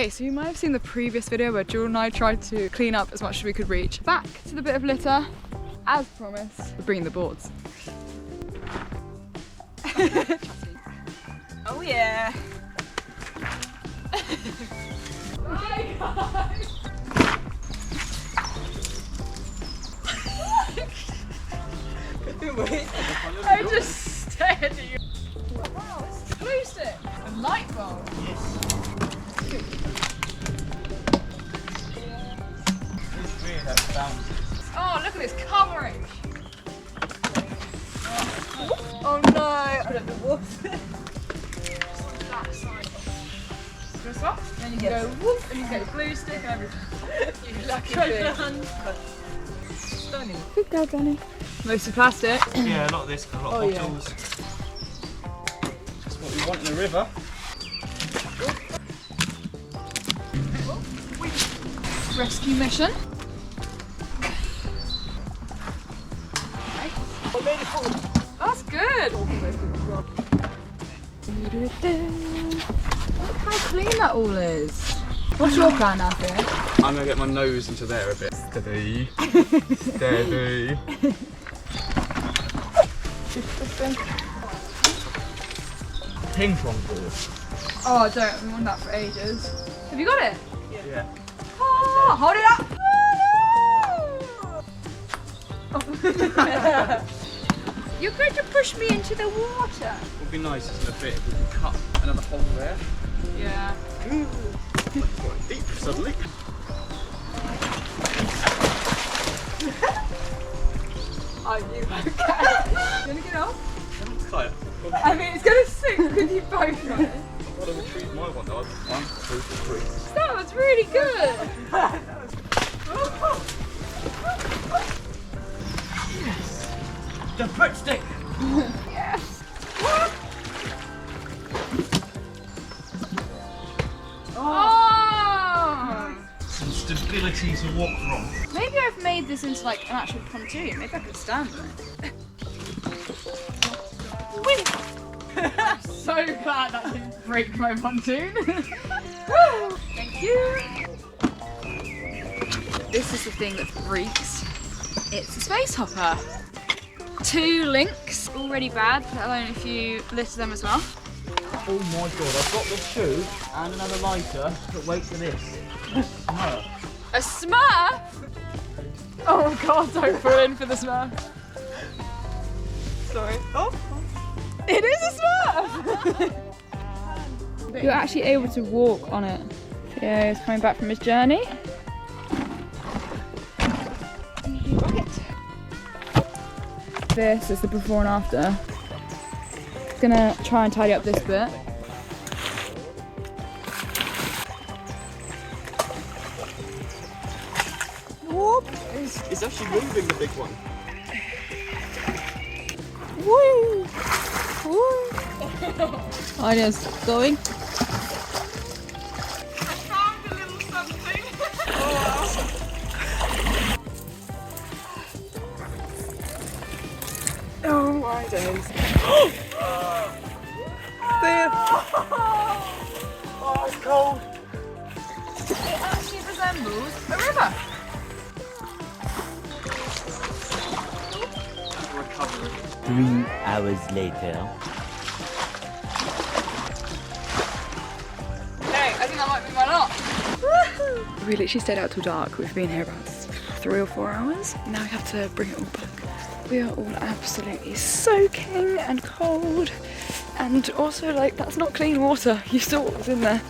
Okay, so you might have seen the previous video where Jewel and I tried to clean up as much as we could reach. Back to the bit of litter, as promised. We're bringing the boards. Oh yeah. Hi guys! I just stared at you. Wow, it's a glue stick. A light bulb. Yes. It's weird that sounds. Oh, look at this coverage. Oh no. Put up the water. That side. Go swap, then you go whoop, and you get a glue stick and everything. You lucky thing. Stunning. Good girl, Danny. Mostly plastic. Yeah, a lot of this, a lot of Oh, bottles. That's what we want in the river. Rescue mission. That's good. Look how clean that all is. What's your plan out here? I'm gonna get my nose into there a bit. Steady. Steady. Ping pong ball. Oh, I don't. I've wanted that for ages. Have you got it? Yeah. Oh, hold it up. You're going to push me into the water. It would be nice in a bit if we could cut another hole there. Yeah. Quite deep suddenly. Are you okay? You want to get off? Kaya. I mean, it's going to sink with you both on it. I've got to retrieve my one though. 1, 2, 3. That was really good. Yes! The breadstick! Yes. Oh! Some stability to walk from. Maybe I've made this into like an actual pontoon. Maybe I could stand on it. Win! I'm so glad that didn't break my pontoon. Thank you. This is the thing that freaks. It's a space hopper. 2 links, already bad, let alone if you litter them as well. Oh my god, I've got the shoe and another lighter, but wait for this. Smurf. A Smurf? Oh my god, don't fall in for the Smurf. Sorry. Oh. It is a Smurf! You're actually able to walk on it. Theo is coming back from his journey. This is the before and after. Gonna try and tidy up this bit. Whoop! It's actually moving, the big one. Woo! Woo! Idea's going. I found a little something. Oh my days. There. Oh, it's cold. It actually resembles a river. Recovery. 3 hours later. Okay, I think that might be my lot. We literally stayed out till dark. We've been here about 3 or 4 hours. Now we have to bring it all back. We are all absolutely soaking and cold. And also, like, that's not clean water. You saw what was in there.